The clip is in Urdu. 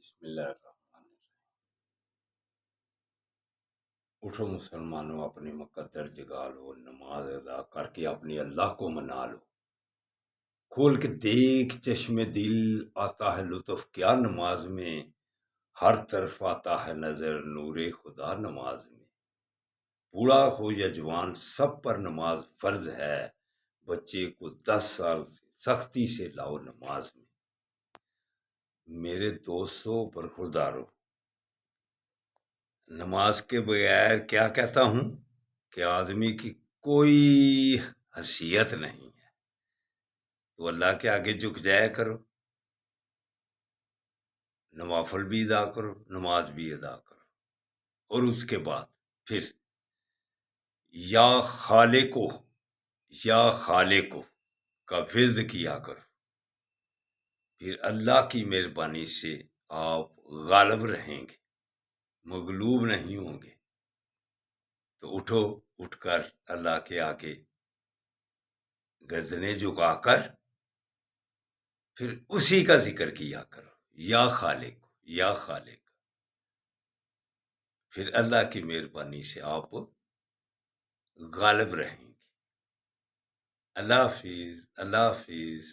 بسم اللہ الرحمن الرحیم۔ اٹھو مسلمانوں، اپنی مقدر جگا لو، نماز ادا کر کے اپنی اللہ کو منا لو۔ کھول کے دیکھ چشم دل، آتا ہے لطف کیا نماز میں، ہر طرف آتا ہے نظر نور خدا نماز میں۔ بوڑھا ہو یا جوان سب پر نماز فرض ہے، بچے کو 10 سال سے سختی سے لاؤ نماز میں۔ میرے دوستو برخوردارو، نماز کے بغیر کیا کہتا ہوں کہ آدمی کی کوئی حیثیت نہیں ہے۔ تو اللہ کے آگے جھک جایا کرو، نوافل بھی ادا کرو، نماز بھی ادا کرو، اور اس کے بعد پھر یا خالقو یا خالقو کا ورد کیا کرو۔ پھر اللہ کی مہربانی سے آپ غالب رہیں گے، مغلوب نہیں ہوں گے۔ تو اٹھو، اٹھ کر اللہ کے آگے گردنیں جھکا کر پھر اسی کا ذکر کیا کرو، یا خالق یا خالق۔ پھر اللہ کی مہربانی سے آپ غالب رہیں گے۔ اللہ حافظ، اللہ حافظ۔